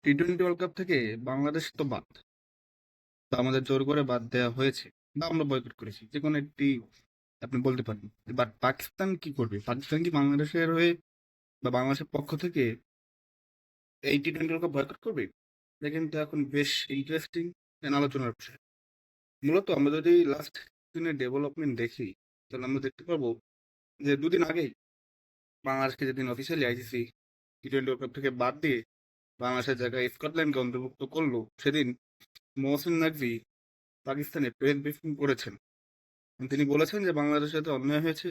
T twenty world cup থেকে বাংলাদেশ তো বাদ। তো আমাদের জোর করে বাদ দেওয়া হয়েছে বা আমরা বয়কট করেছি। যেকোনো একটি আপনি বলতে পারেন। বাট পাকিস্তান কি করবে? পাকিস্তান কি বাংলাদেশের হয়ে বা বাংলাদেশের পক্ষ থেকে এই টি-টোয়েন্টি ওয়ার্ল্ড কাপ বয়কট করবে? এটা কিন্তু এখন বেশ ইন্টারেস্টিং আলোচনার বিষয়। মূলত আমরা যদি লাস্ট দিনের ডেভেলপমেন্ট দেখি, তাহলে আমরা দেখতে পাবো যে দুদিন আগেই বাংলাদেশকে যেদিন officially ICC T twenty world cup থেকে বাদ দিয়ে বাংলাদেশের জায়গায় স্কটল্যান্ডকে অন্তর্ভুক্ত করলো, সেদিন মহসিন নাকভি পাকিস্তানে প্রেস ব্রিফিং করেছেন। তিনি বলেছেন যে বাংলাদেশের সাথে অন্যায় হয়েছে,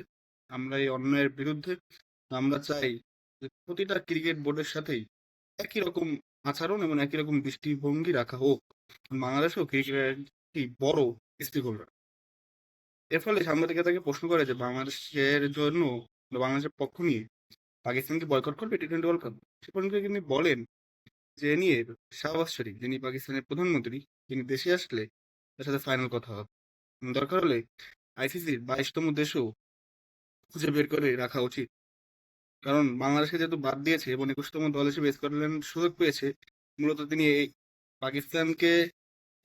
আমরা এই অন্যায়ের বিরুদ্ধে আমরা চাই যে প্রতিটা ক্রিকেট বোর্ডের সাথেই একই রকম আচরণ এবং একই রকম দৃষ্টিভঙ্গি রাখা হোক। বাংলাদেশেও ক্রিকেটের একটি বড় স্টেক হোল্ডার। এর ফলে সাংবাদিকরা তাকে প্রশ্ন করে যে বাংলাদেশের জন্য বা বাংলাদেশের পক্ষ নিয়ে পাকিস্তানকে বয়কট করবে টি-টোয়েন্টি ওয়ার্ল্ড কাপ। সে পর্যন্ত তিনি বলেন যে এ নিয়ে শাহবাজ শরীফ, যিনি পাকিস্তানের প্রধানমন্ত্রী, তিনি দেশে আসলে তার সাথে ফাইনাল কথা হবে। দরকার হলে আইসিসির 22তম দেশও খুঁজে বের করে রাখা উচিত। কারণ বাংলাদেশকে যেহেতু বাদ দিয়েছে এবং 21তম দল হিসেবে স্কটল্যান্ড সুযোগ পেয়েছে, মূলত তিনি এই পাকিস্তানকে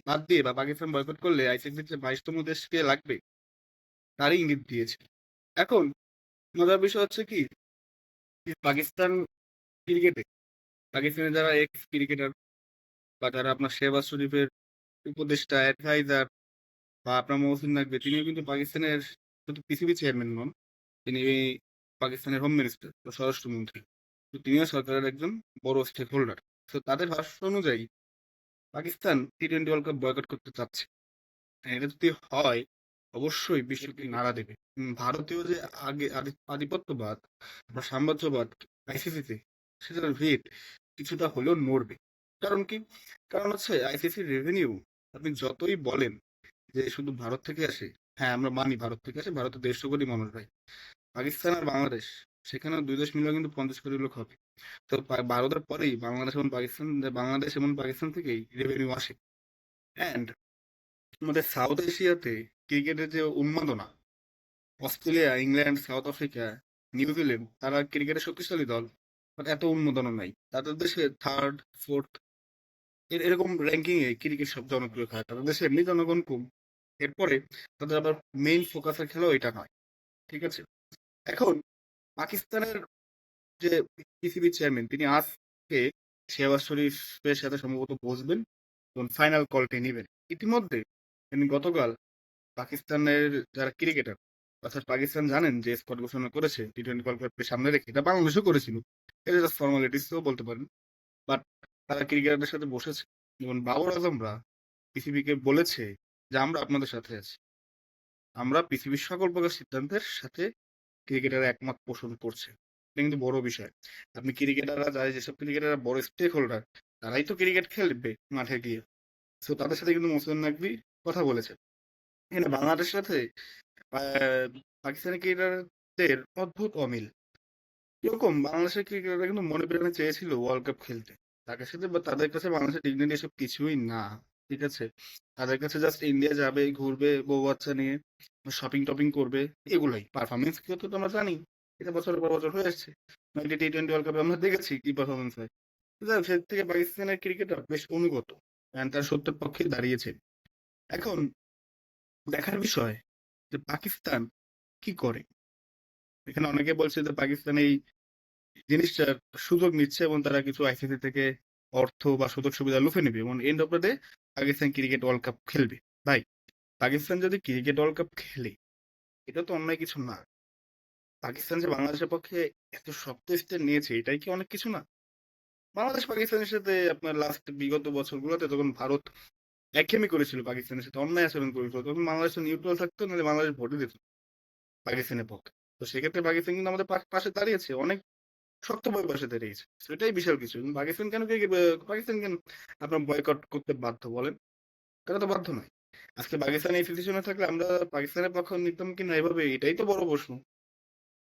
বাদ দিয়ে বা পাকিস্তান বয়কট করলে আইসিসির যে 22তম দেশকে লাগবে তারই ইঙ্গিত দিয়েছে। এখন মজার বিষয় হচ্ছে কি, পাকিস্তান ক্রিকেটে পাকিস্তানের যারা এক্স ক্রিকেটার বা যারা আপনার শেহবাজ শরীফের উপদেষ্টা অ্যাডভাইজার বা আপনার মহসিন নাকভি, তিনিও কিন্তু পাকিস্তানের শুধু পিসিবি চেয়ারম্যান নন, তিনি পাকিস্তানের হোম মিনিস্টার বা স্বরাষ্ট্রমন্ত্রী। তো তিনিও সরকারের একজন বড় স্টেক হোল্ডার। তো তাদের ভাষ্য অনুযায়ী Pakistan T twenty world cup boycott করতে চাচ্ছে। এটা যদি হয়, অবশ্যই বিশ্বকে নাড়া দেবে। ভারতীয় যে আধিপত্যবাদ বা সাম্রাজ্যবাদ আইসিসিতে, সেটার ভিত কিছুটা হলেও নড়বে। কারণ কি? কারণ হচ্ছে আইসিসির রেভিনিউ, আপনি যতই বলেন যে শুধু ভারত থেকে আসে, হ্যাঁ আমরা মানি ভারত থেকে আসে, ভারতের 150 কোটি মানুষ ভাই। পাকিস্তান আর বাংলাদেশ, সেখানেও 2 দেশ মিলে কিন্তু 50 কোটি লোক হবে। তো ভারতের পরেই বাংলাদেশ এবং পাকিস্তান থেকেই রেভিনিউ আসে। অ্যান্ড আমাদের সাউথ এশিয়াতে ক্রিকেটের যে উন্মাদনা, Australia, England, south Africa, New Zealand, তারা ক্রিকেটের শক্তিশালী দল, বাট এত উন্মাদনা নাই তাদের দেশে। থার্ড, ফোর্থ এরকম র্যাঙ্কিং এ ক্রিকেট সব জনপ্রিয় খেলা, তাদের দেশে এমনি জনগণ কম। এরপরে তাদের আবার মেইন ফোকাসের খেলাও এটা নয়। ঠিক আছে? এখন পাকিস্তানের যে পিসিবি চেয়ারম্যান, তিনি আজকে শেহবাজ শরীফের সাথে সম্ভবত বসবেন এবং ফাইনাল কলটি নেবেন। ইতিমধ্যে তিনি গতকাল পাকিস্তানের যারা ক্রিকেটার, অর্থাৎ পাকিস্তান জানেন যে স্কোয়াড ঘোষণা করেছে টি-টোয়েন্টি ওয়ার্ল্ড কাপকে সামনে রেখে, এটা বাংলাদেশও করেছিল, এটা জাস্ট ফর্মালিটিস বলতে পারেন। বাট তারা ক্রিকেটারদের সাথে বসেছে এবং বাবর আজমরা পিসিবিকে বলেছে যে আমরা আপনাদের সাথে আছি, আমরা পৃথিবীর সকল প্রকার সিদ্ধান্তের সাথে ক্রিকেটাররা একমত পোষণ করছে। এটা কিন্তু বড় বিষয়। আপনি ক্রিকেটাররা যায়, যেসব ক্রিকেটাররা বড় স্টেক হোল্ডার, তারাই তো ক্রিকেট খেলবে মাঠে গিয়ে। তো তাদের সাথে কিন্তু মোসাদ্দেক নাকভি কথা বলেছে। এখানে বাংলাদেশের সাথে পাকিস্তানি ক্রিকেটারদের অদ্ভুত অমিল। এরকম বাংলাদেশের ক্রিকেটাররা কিন্তু মনে প্রাণে চেয়েছিল ওয়ার্ল্ড কাপ খেলতে। তাদের সাথে বা তাদের কাছে বাংলাদেশের ডিগনিটি এসব কিছুই না। ঠিক আছে? তাদের কাছে জাস্ট ইন্ডিয়া যাবে, ঘুরবে, বউ বাচ্চা নিয়ে শপিং টপিং করবে, এগুলোই। পারফরমেন্স কি হতো তো আমরা জানি। এটা বছরের পর বছর হয়ে আসছে। টি-টোয়েন্টি ওয়ার্ল্ড কাপে আমরা দেখেছি কি পারফরমেন্স হয়। তো যাই হোক, সে থেকে পাকিস্তানের ক্রিকেটার বেশ অনুগত। তার সত্যের পক্ষে দাঁড়িয়েছে। এখন দেখার বিষয় যে পাকিস্তান কি করে। এখানে অনেকে বলছে যে পাকিস্তান এই জিনিসটার সুযোগ নিচ্ছে এবং তারা কিছু আইসিসি থেকে অর্থ বা সুযোগ সুবিধা লুফে নেবে এবং end of the day Pakistan cricket world cup খেলবে। ভাই, পাকিস্তান যদি ক্রিকেট ওয়ার্ল্ড কাপ খেলে, এটা তো অন্যায় কিছু না। পাকিস্তান যে বাংলাদেশের পক্ষে এত শক্ত স্ট্যান্ড নিয়েছে, এটাই কি অনেক কিছু না? বাংলাদেশ পাকিস্তানের সাথে আপনার লাস্ট বিগত বছরগুলোতে যখন ভারত একঘেয়েমি করেছিল, পাকিস্তানের সাথে অন্যায় আচরণ করেছিল, তখন বাংলাদেশ নিউট্রাল থাকতো, নাহলে বাংলাদেশ ভোটে দিত পাকিস্তানের পক্ষে। তো সেক্ষেত্রে পাকিস্তান কিন্তু আমাদের পাশে দাঁড়িয়েছে, অনেক শক্তভাবে পাশে দাঁড়িয়েছে। তো এটাই বিশাল কিছু। কিন্তু পাকিস্তান কেন আপনার বয়কট করতে বাধ্য বলেন? তারা তো বাধ্য নয়। আজকে পাকিস্তান এই সিচুয়েশনে থাকলে আমরা পাকিস্তানের পক্ষ নিতাম কি না এভাবে, এটাই তো বড় প্রশ্ন।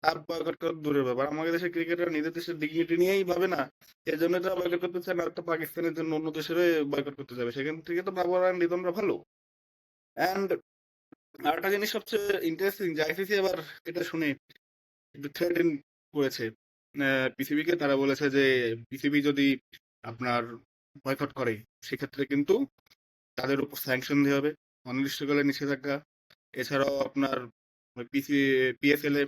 আর বয়কট করা দূরের ব্যাপার, আমাদের দেশের ক্রিকেটার নিজের দেশের ডিগনিটি নিয়েই ভাবে না, এর জন্য তারা বয়কট করতে চায় না। তো পাকিস্তানের জন্য অন্য দেশের বয়কট করতে যাবে, সেখান থেকে তো বাবর আর লিটনরা ভালো। অ্যান্ড আরেকটা জিনিস সবচেয়ে ইন্টারেস্টিং, যে আইসিসি আবার এটা শুনে একটু থ্রেটেন করেছে পিসিবি কে। তারা বলেছে যে পিসিবি যদি আপনার বয়কট করে, সেক্ষেত্রে কিন্তু তাদের উপর স্যাংশন দেওয়া হবে, অনির্দিষ্টকালের নিষেধাজ্ঞা। এছাড়াও আপনার পিএসএল এ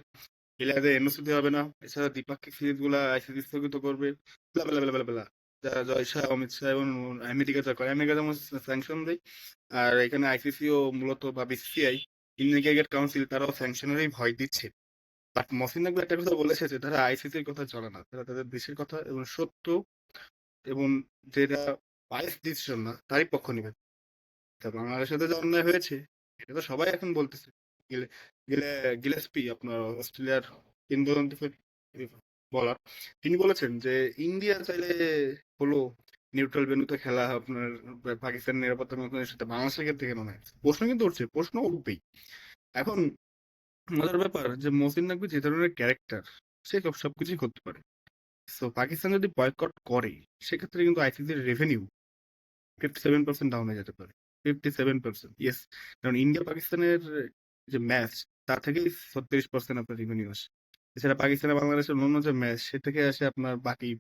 প্লেয়ারদের এনওসি দেওয়া হবে না। এছাড়া দ্বিপাক্ষিক সিরিজ গুলা আইসিসি স্থগিত করবে। ব্লা ব্লা ব্লা ব্লা ব্লা। যারা জয় শাহ, অমিত শাহ এবং আমেরিকা যা করে, আমেরিকা যেমন স্যাংশন দেয়, আর এখানে আইসিসি ও মূলত বা বিসিসিআই, ইন্ডিয়ান ক্রিকেট কাউন্সিল, তারাও স্যাংশনেরই ভয় দিচ্ছে। বাট মহসিন নাকবি একটা কথা বলেছে যে তারা আইসিসির কথা চলে না, তারা তাদের দেশের কথা এবং সত্য এবং যেটা বাইস ডিসিশন না তারই পক্ষ নেবে। তা বাংলাদেশের সাথে যে অন্যায় হয়েছে, এটা তো সবাই এখন বলতেছে। গিলে গিলে গিলেস্পি, আপনার অস্ট্রেলিয়ার কিংবদন্তি বলার, তিনি বলেছেন যে ইন্ডিয়া চাইলে হলো নিউট্রাল ভেন্যুতে খেলা আপনার পাকিস্তানের নিরাপত্তা মন্ত্রণালয়ের সাথে বাংলাদেশের ক্ষেত্রে কেন নয়। প্রশ্ন কিন্তু উঠছে, প্রশ্ন উঠবেই। এখন মজার ব্যাপার যে মহসিন নাকবি যে ধরনের ক্যারেক্টার, সে সবকিছুই করতে পারে। সো পাকিস্তান যদি বয়কট করে, সেক্ষেত্রে কিন্তু আইসিসির রেভিনিউ 57% ডাউন হয়ে যেতে পারে। 57%, ইয়েস। কারণ ইন্ডিয়া পাকিস্তানের যে ম্যাচ, তার থেকেই 36% আপনার রেভিনিউ আসে। এছাড়া পাকিস্তান আর বাংলাদেশের অন্য যে ম্যাচ, সে থেকে আসে আপনার বাকি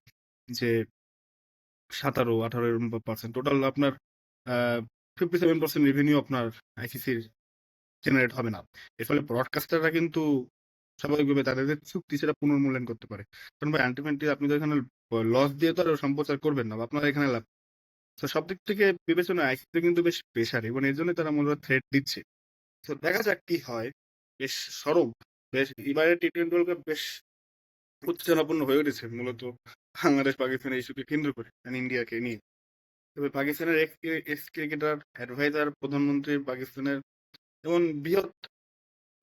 যে 17-18 এরকম পার্সেন্ট, টোটাল আপনার 57% রেভিনিউ আপনার আইসিসির জেনারেট হবে না। এর ফলে ব্রডকাস্টাররা কিন্তু স্বাভাবিকভাবে তাদের যে চুক্তি সেটা পুনর্মূল্যায়ন করতে পারে। কারণ ভাই আলটিমেটলি আপনি তো এখানে লস দিয়ে তো আর সম্প্রচার করবেন না, বা আপনার এখানে লাভ। তো সব দিক থেকে বিবেচনায় আইসিসি কিন্তু বেশ প্রেশার, এবং এর জন্য তারা মূলত থ্রেট দিচ্ছে। তো দেখা যাক কি হয়। বেশ সরব, বেশ এবারে টি-20 ওয়ার্ল্ড কাপ বেশ উত্তেজনাপূর্ণ হয়ে উঠেছে মূলত বাংলাদেশ পাকিস্তানের ইস্যুকে কেন্দ্র করে, ইন্ডিয়াকে নিয়ে। তবে পাকিস্তানের এক্স ক্রিকেটার, অ্যাডভাইজার, প্রধানমন্ত্রী পাকিস্তানের, এবং বৃহৎ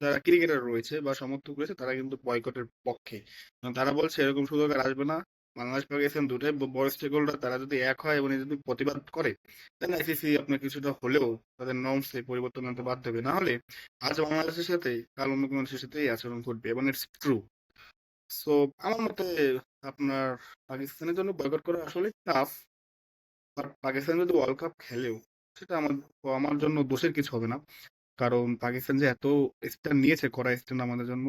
যারা ক্রিকেটার রয়েছে বা সমর্থক রয়েছে, তারা কিন্তু বয়কটের পক্ষে। এবং তারা বলছে এরকম সুযোগ আর আসবে না। বাংলাদেশ পাকিস্তান দুটাই বড় স্টেক হোল্ডার, তারা যদি এক হয় এবং যদি প্রতিবাদ করে, তাহলে আইসিসি আপনার কিছুটা হলেও তাদের নর্মসে পরিবর্তন আনতে বাধ্য হবে। না হলে আজ বাংলাদেশের সাথে কাল অন্য কোনো দেশের সাথে এই আচরণ ঘটবে, এবং ইটস ট্রু। সো আমার মতে আপনার পাকিস্তানের জন্য বয়কট করা আসলে টাফ। বাট পাকিস্তান যদি ওয়ার্ল্ড কাপ খেলেও, সেটা আমার আমার জন্য দোষের কিছু হবে না। কারণ পাকিস্তান যে এত স্ট্যান্ড নিয়েছে, কড়া স্ট্যান্ড আমাদের জন্য,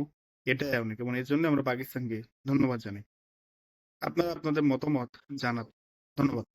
এটাই অনেক, এবং এর জন্য আমরা পাকিস্তানকে ধন্যবাদ জানাই। আপনারা আপনাদের মতামত জানান। ধন্যবাদ।